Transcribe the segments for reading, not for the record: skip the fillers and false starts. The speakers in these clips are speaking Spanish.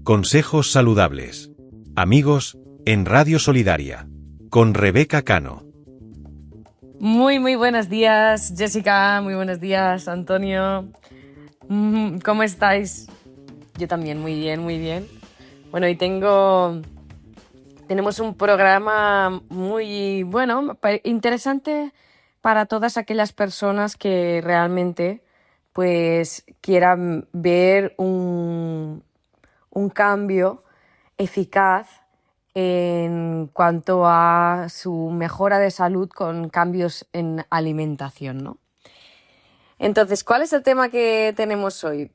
Consejos saludables. Amigos, en Radio Solidaria, con Rebeca Cano. Muy buenos días, Jessica. Muy buenos días, Antonio. ¿Cómo estáis? Yo también, muy bien. Bueno, hoy tenemos un programa muy interesante para todas aquellas personas que realmente pues quieran ver un cambio eficaz en cuanto a su mejora de salud con cambios en alimentación, ¿no? Entonces, ¿cuál es el tema que tenemos hoy?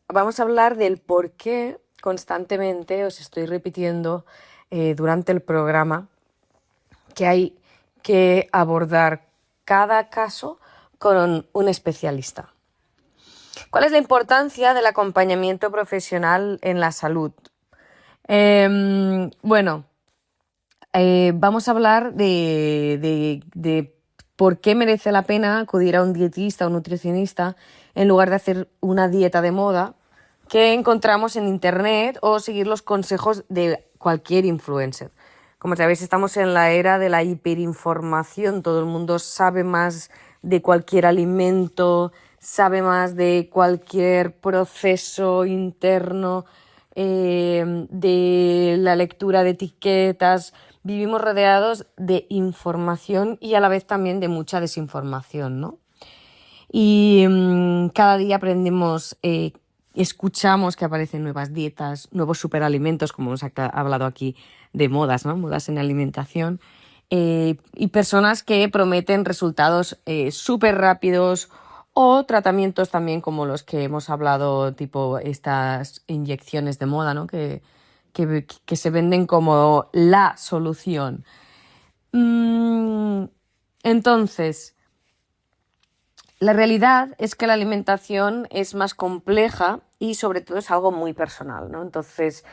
Vamos a hablar del por qué constantemente os estoy repitiendo durante el programa que hay que abordar cada caso con un especialista. ¿Cuál es la importancia del acompañamiento profesional en la salud? Vamos a hablar de por qué merece la pena acudir a un dietista o nutricionista en lugar de hacer una dieta de moda que encontramos en internet o seguir los consejos de cualquier influencer. Como sabéis, estamos en la era de la hiperinformación. Todo el mundo sabe más de cualquier alimento, sabe más de cualquier proceso interno, de la lectura de etiquetas. Vivimos rodeados de información y a la vez también de mucha desinformación, ¿no? Y cada día aprendemos, escuchamos que aparecen nuevas dietas, nuevos superalimentos, como hemos hablado aquí de modas, ¿no? Modas en alimentación, y personas que prometen resultados súper rápidos o tratamientos también como los que hemos hablado, tipo estas inyecciones de moda, ¿no? Que se venden como la solución. Entonces, la realidad es que la alimentación es más compleja y sobre todo es algo muy personal, ¿no? Entonces,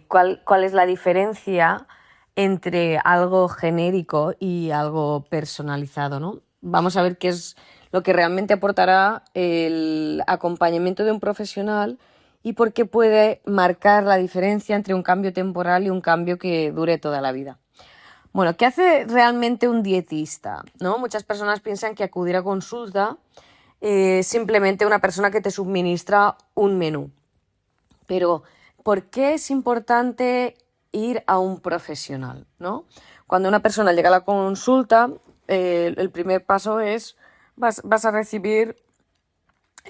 ¿cuál es la diferencia entre algo genérico y algo personalizado, ¿no? Vamos a ver qué es lo que realmente aportará el acompañamiento de un profesional y por qué puede marcar la diferencia entre un cambio temporal y un cambio que dure toda la vida. Bueno, ¿qué hace realmente un dietista? ¿No? Muchas personas piensan que acudir a consulta es simplemente una persona que te suministra un menú. Pero, ¿por qué es importante ir a un profesional, ¿no? Cuando una persona llega a la consulta, el primer paso es, vas a recibir,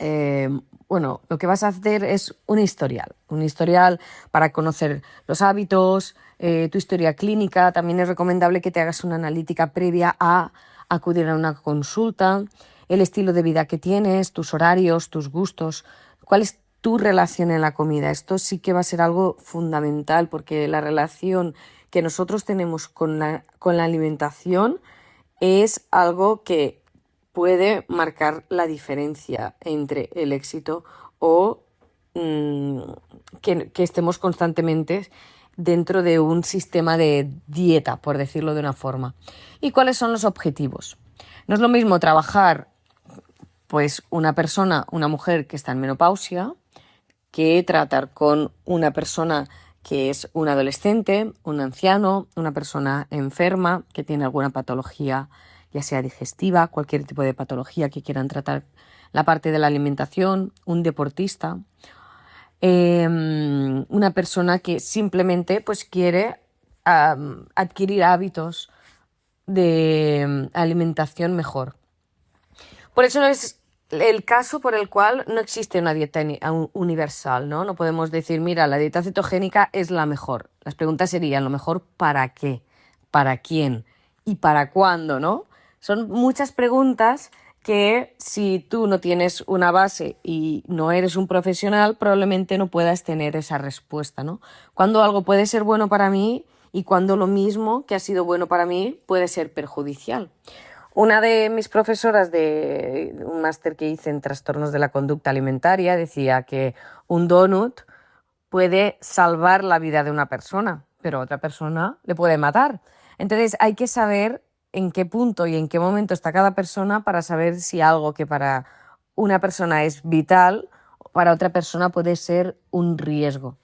lo que vas a hacer es un historial para conocer los hábitos, tu historia clínica. También es recomendable que te hagas una analítica previa a acudir a una consulta, el estilo de vida que tienes, tus horarios, tus gustos, cuál es tu relación en la comida. Esto sí que va a ser algo fundamental porque la relación que nosotros tenemos con la alimentación es algo que puede marcar la diferencia entre el éxito o que estemos constantemente dentro de un sistema de dieta, por decirlo de una forma. ¿Y cuáles son los objetivos? No es lo mismo trabajar pues una mujer que está en menopausia, que tratar con una persona que es un adolescente, un anciano, una persona enferma que tiene alguna patología, ya sea digestiva, cualquier tipo de patología que quieran tratar la parte de la alimentación, un deportista, una persona que simplemente pues quiere adquirir hábitos de alimentación mejor. Por eso es el caso por el cual no existe una dieta universal, ¿no? No podemos decir, mira, la dieta cetogénica es la mejor. Las preguntas serían, ¿lo mejor para qué? ¿Para quién? ¿Y para cuándo, no? Son muchas preguntas que si tú no tienes una base y no eres un profesional, probablemente no puedas tener esa respuesta, ¿no? Cuando algo puede ser bueno para mí y cuando lo mismo que ha sido bueno para mí puede ser perjudicial. Una de mis profesoras de un máster que hice en trastornos de la conducta alimentaria decía que un donut puede salvar la vida de una persona, pero a otra persona le puede matar. Entonces hay que saber en qué punto y en qué momento está cada persona para saber si algo que para una persona es vital para otra persona puede ser un riesgo.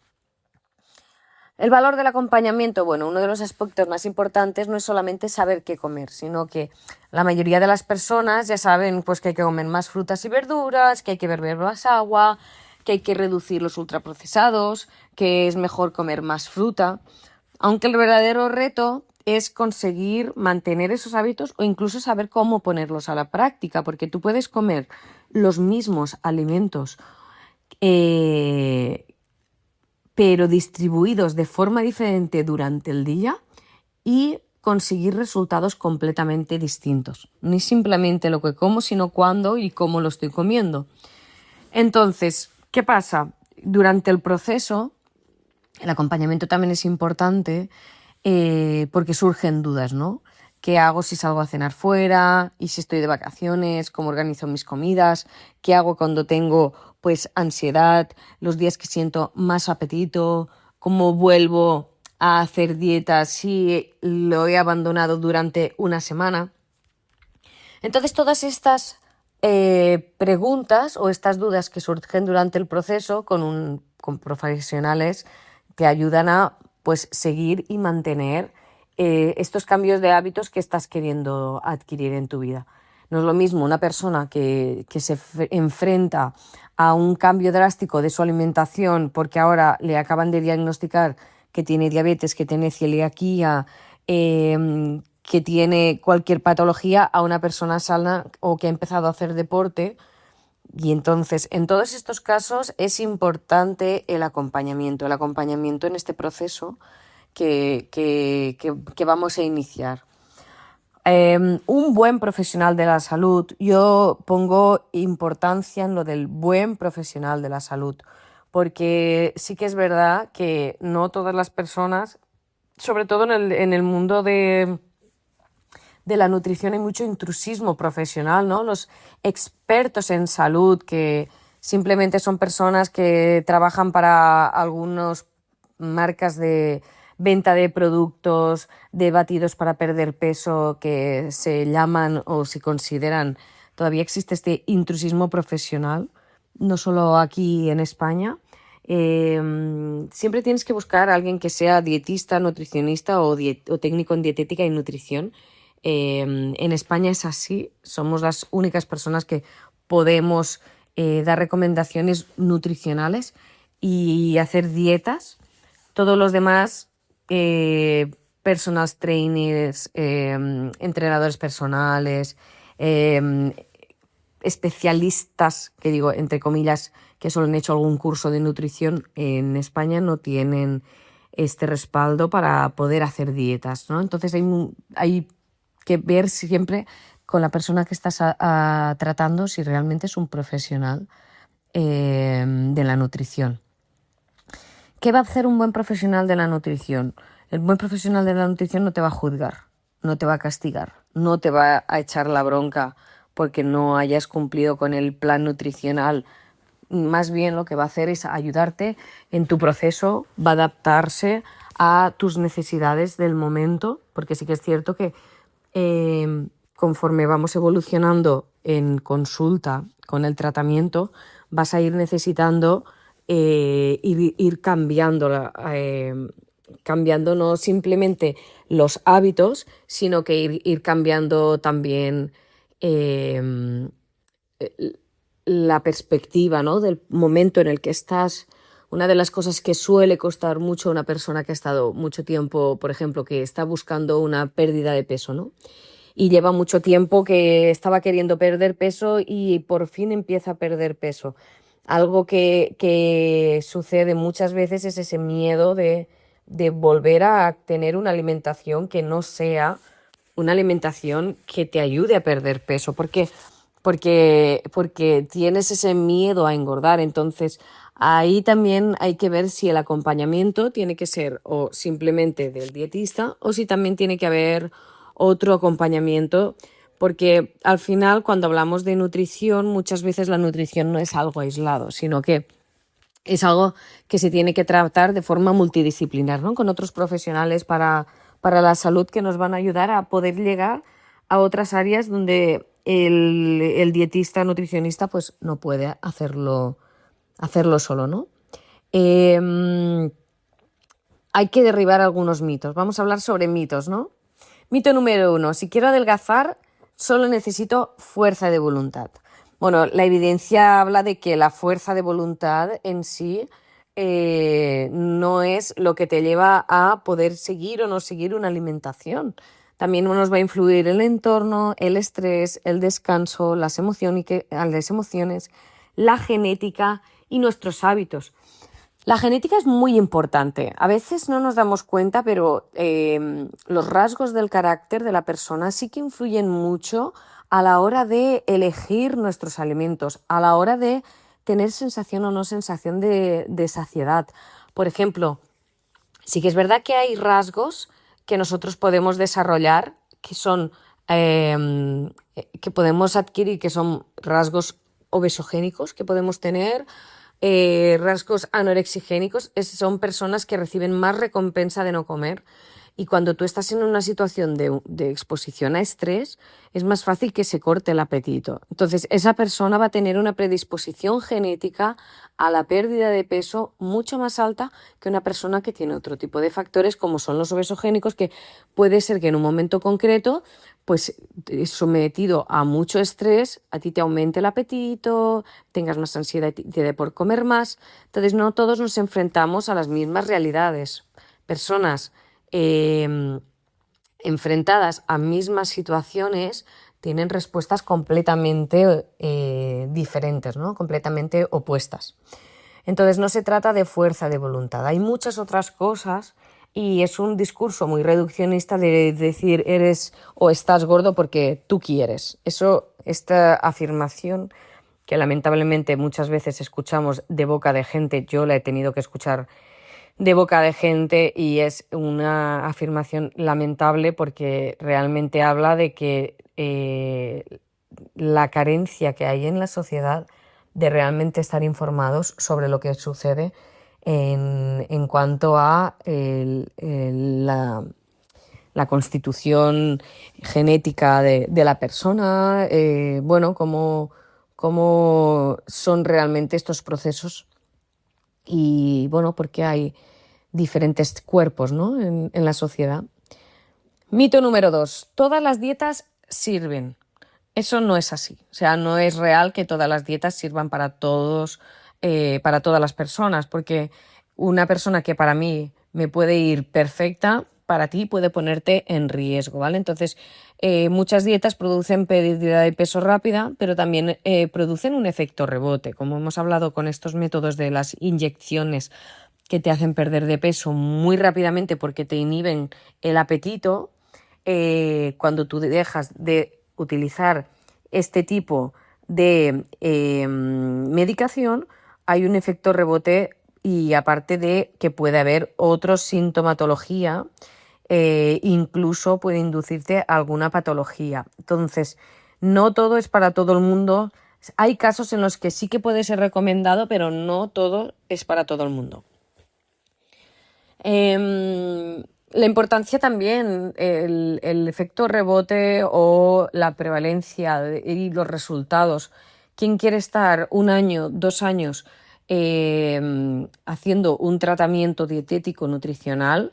El valor del acompañamiento, bueno, uno de los aspectos más importantes no es solamente saber qué comer, sino que la mayoría de las personas ya saben pues, que hay que comer más frutas y verduras, que hay que beber más agua, que hay que reducir los ultraprocesados, que es mejor comer más fruta, aunque el verdadero reto es conseguir mantener esos hábitos o incluso saber cómo ponerlos a la práctica, porque tú puedes comer los mismos alimentos pero distribuidos de forma diferente durante el día y conseguir resultados completamente distintos. No es simplemente lo que como, sino cuándo y cómo lo estoy comiendo. Entonces, ¿qué pasa? Durante el proceso, el acompañamiento también es importante porque surgen dudas, ¿no? ¿Qué hago si salgo a cenar fuera? ¿Y si estoy de vacaciones? ¿Cómo organizo mis comidas? ¿Qué hago cuando tengo pues ansiedad? ¿Los días que siento más apetito? ¿Cómo vuelvo a hacer dietas si lo he abandonado durante una semana? Entonces todas estas preguntas o estas dudas que surgen durante el proceso con profesionales te ayudan a pues seguir y mantener estos cambios de hábitos que estás queriendo adquirir en tu vida. No es lo mismo una persona que se enfrenta a un cambio drástico de su alimentación porque ahora le acaban de diagnosticar que tiene diabetes, que tiene celiaquía, que tiene cualquier patología, a una persona sana o que ha empezado a hacer deporte. Y entonces, en todos estos casos es importante el acompañamiento en este proceso que vamos a iniciar. Un buen profesional de la salud, yo pongo importancia en lo del buen profesional de la salud, porque sí que es verdad que no todas las personas, sobre todo en el mundo de la nutrición, hay mucho intrusismo profesional, ¿no? Los expertos en salud que simplemente son personas que trabajan para algunas marcas de venta de productos, de batidos para perder peso que se llaman o se consideran, todavía existe este intrusismo profesional, no solo aquí en España. Siempre tienes que buscar a alguien que sea dietista, nutricionista o técnico en dietética y nutrición. En España es así, somos las únicas personas que podemos dar recomendaciones nutricionales y hacer dietas. Todos los demás, personal trainers, entrenadores personales, especialistas, que digo entre comillas, que solo han hecho algún curso de nutrición en España, no tienen este respaldo para poder hacer dietas, ¿no? Entonces hay que ver siempre con la persona que estás tratando si realmente es un profesional de la nutrición. ¿Qué va a hacer un buen profesional de la nutrición? El buen profesional de la nutrición no te va a juzgar, no te va a castigar, no te va a echar la bronca porque no hayas cumplido con el plan nutricional. Más bien lo que va a hacer es ayudarte en tu proceso, va a adaptarse a tus necesidades del momento, porque sí que es cierto que conforme vamos evolucionando en consulta con el tratamiento, vas a ir necesitando ir cambiando no simplemente los hábitos, sino que ir cambiando también la perspectiva, ¿no? Del momento en el que estás. Una de las cosas que suele costar mucho a una persona que ha estado mucho tiempo, por ejemplo, que está buscando una pérdida de peso, ¿no? Y lleva mucho tiempo que estaba queriendo perder peso y por fin empieza a perder peso. Algo que sucede muchas veces es ese miedo de volver a tener una alimentación que no sea una alimentación que te ayude a perder peso. ¿Por qué? Porque tienes ese miedo a engordar. Entonces, ahí también hay que ver si el acompañamiento tiene que ser o simplemente del dietista o si también tiene que haber otro acompañamiento, porque al final cuando hablamos de nutrición, muchas veces la nutrición no es algo aislado, sino que es algo que se tiene que tratar de forma multidisciplinar, ¿no? Con otros profesionales para la salud que nos van a ayudar a poder llegar a otras áreas donde el dietista nutricionista pues no puede hacerlo hacerlo solo, ¿no? Hay que derribar algunos mitos. Vamos a hablar sobre mitos, ¿no? Mito número 1. Si quiero adelgazar, solo necesito fuerza de voluntad. Bueno, la evidencia habla de que la fuerza de voluntad en sí no es lo que te lleva a poder seguir o no seguir una alimentación. También nos va a influir el entorno, el estrés, el descanso, las emociones, la genética y nuestros hábitos. La genética es muy importante. A veces no nos damos cuenta, pero los rasgos del carácter de la persona sí que influyen mucho a la hora de elegir nuestros alimentos, a la hora de tener sensación o no sensación de saciedad. Por ejemplo, sí que es verdad que hay rasgos que nosotros podemos desarrollar, que son que podemos adquirir, que son rasgos obesogénicos que podemos tener, rasgos anorexigénicos, son personas que reciben más recompensa de no comer. Y cuando tú estás en una situación de exposición a estrés, es más fácil que se corte el apetito. Entonces, esa persona va a tener una predisposición genética a la pérdida de peso mucho más alta que una persona que tiene otro tipo de factores, como son los obesogénicos, que puede ser que en un momento concreto, pues sometido a mucho estrés, a ti te aumente el apetito, tengas más ansiedad y te dé por comer más. Entonces, no todos nos enfrentamos a las mismas realidades. Personas enfrentadas a mismas situaciones tienen respuestas completamente diferentes, ¿no? Completamente opuestas. Entonces no se trata de fuerza de voluntad, hay muchas otras cosas y es un discurso muy reduccionista de decir eres o estás gordo porque tú quieres. Esta afirmación que lamentablemente muchas veces escuchamos de boca de gente, yo la he tenido que escuchar de boca de gente y es una afirmación lamentable porque realmente habla de que la carencia que hay en la sociedad de realmente estar informados sobre lo que sucede en cuanto a la constitución genética de la persona, bueno, cómo son realmente estos procesos y, bueno, porque hay diferentes cuerpos, ¿no? en la sociedad. Mito número 2. Todas las dietas sirven. Eso no es así. O sea, no es real que todas las dietas sirvan para todos, para todas las personas, porque una persona que para mí me puede ir perfecta, para ti puede ponerte en riesgo, ¿vale? Entonces, muchas dietas producen pérdida de peso rápida, pero también producen un efecto rebote. Como hemos hablado con estos métodos de las inyecciones que te hacen perder de peso muy rápidamente porque te inhiben el apetito, cuando tú dejas de utilizar este tipo de medicación, hay un efecto rebote y aparte de que puede haber otra sintomatología, incluso puede inducirte a alguna patología. Entonces, no todo es para todo el mundo. Hay casos en los que sí que puede ser recomendado, pero no todo es para todo el mundo. La importancia también, el efecto rebote o la prevalencia y los resultados. ¿Quién quiere estar 1 año, 2 años haciendo un tratamiento dietético nutricional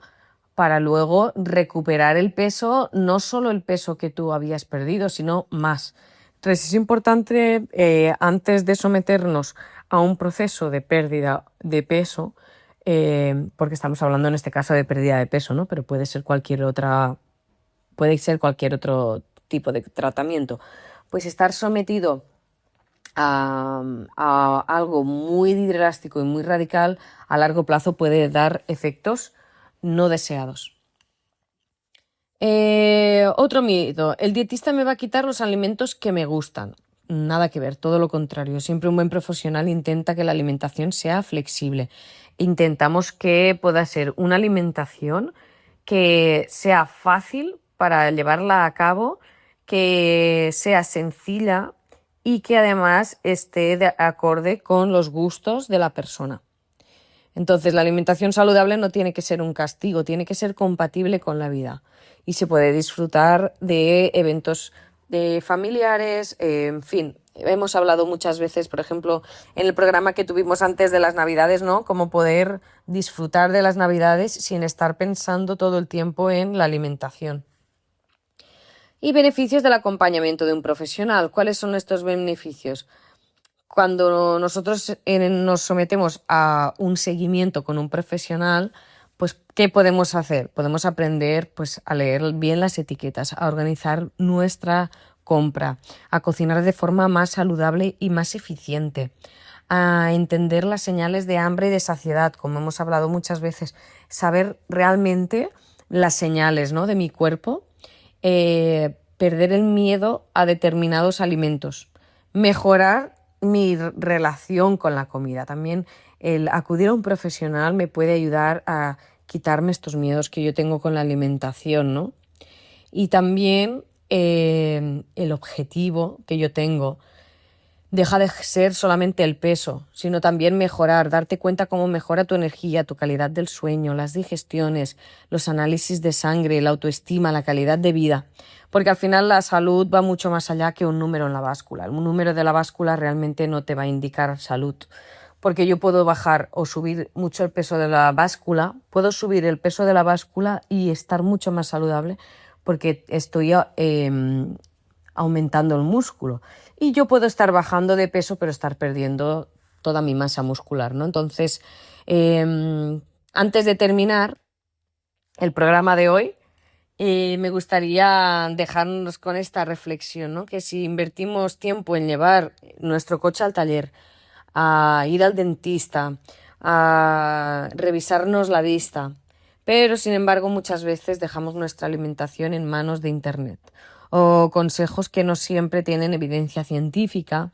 para luego recuperar el peso, no solo el peso que tú habías perdido, sino más? Entonces es importante, antes de someternos a un proceso de pérdida de peso, porque estamos hablando en este caso de pérdida de peso, ¿no? Pero puede ser cualquier otro tipo de tratamiento. Pues estar sometido a algo muy drástico y muy radical a largo plazo puede dar efectos no deseados. Otro mito, el dietista me va a quitar los alimentos que me gustan. Nada que ver, todo lo contrario. Siempre un buen profesional intenta que la alimentación sea flexible. Intentamos que pueda ser una alimentación que sea fácil para llevarla a cabo, que sea sencilla y que además esté de acorde con los gustos de la persona. Entonces, la alimentación saludable no tiene que ser un castigo, tiene que ser compatible con la vida y se puede disfrutar de eventos de familiares, en fin. Hemos hablado muchas veces, por ejemplo, en el programa que tuvimos antes de las Navidades, ¿no? Cómo poder disfrutar de las Navidades sin estar pensando todo el tiempo en la alimentación. Y beneficios del acompañamiento de un profesional. ¿Cuáles son estos beneficios? Cuando nosotros nos sometemos a un seguimiento con un profesional, pues, ¿qué podemos hacer? Podemos aprender, pues, a leer bien las etiquetas, a organizar nuestra compra, a cocinar de forma más saludable y más eficiente, a entender las señales de hambre y de saciedad, como hemos hablado muchas veces, saber realmente las señales, ¿no?, de mi cuerpo, perder el miedo a determinados alimentos, mejorar mi relación con la comida. También el acudir a un profesional me puede ayudar a quitarme estos miedos que yo tengo con la alimentación, ¿no? Y también el objetivo que yo tengo deja de ser solamente el peso, sino también mejorar, darte cuenta cómo mejora tu energía, tu calidad del sueño, las digestiones, los análisis de sangre, la autoestima, la calidad de vida. Porque al final la salud va mucho más allá que un número en la báscula. Un número de la báscula realmente no te va a indicar salud. Porque yo puedo bajar o subir mucho el peso de la báscula, puedo subir el peso de la báscula y estar mucho más saludable porque estoy aumentando el músculo. Y yo puedo estar bajando de peso pero estar perdiendo toda mi masa muscular, ¿no? Entonces, antes de terminar el programa de hoy, me gustaría dejarnos con esta reflexión, ¿no? Que si invertimos tiempo en llevar nuestro coche al taller, a ir al dentista, a revisarnos la vista, pero sin embargo muchas veces dejamos nuestra alimentación en manos de Internet o consejos que no siempre tienen evidencia científica.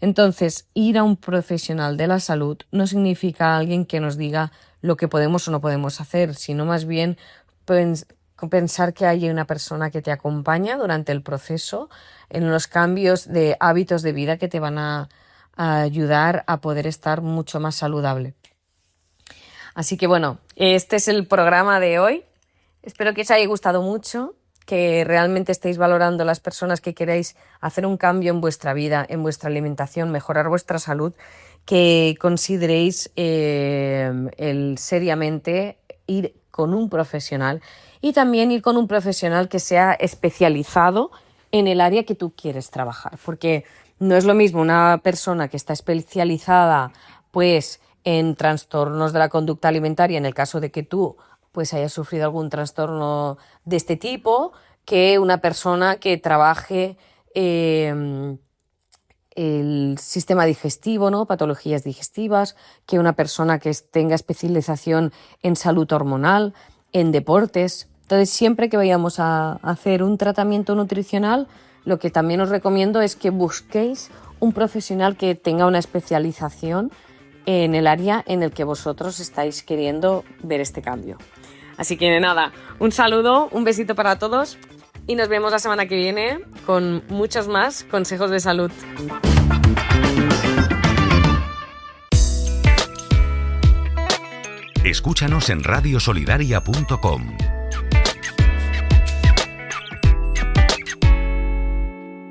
Entonces, ir a un profesional de la salud no significa alguien que nos diga lo que podemos o no podemos hacer, sino más bien pensar que hay una persona que te acompaña durante el proceso en los cambios de hábitos de vida que te van a ayudar a poder estar mucho más saludable. Así que bueno, este es el programa de hoy. Espero que os haya gustado mucho, que realmente estéis valorando las personas que queráis hacer un cambio en vuestra vida, en vuestra alimentación, mejorar vuestra salud, que consideréis el seriamente ir con un profesional y también ir con un profesional que sea especializado en el área que tú quieres trabajar, porque no es lo mismo una persona que está especializada pues en trastornos de la conducta alimentaria, en el caso de que tú pues hayas sufrido algún trastorno de este tipo, que una persona que trabaje el sistema digestivo, ¿no? Patologías digestivas, que una persona que tenga especialización en salud hormonal, en deportes. Entonces, siempre que vayamos a hacer un tratamiento nutricional, lo que también os recomiendo es que busquéis un profesional que tenga una especialización en el área en el que vosotros estáis queriendo ver este cambio. Así que nada, un saludo, un besito para todos y nos vemos la semana que viene con muchos más consejos de salud. Escúchanos en radiosolidaria.com.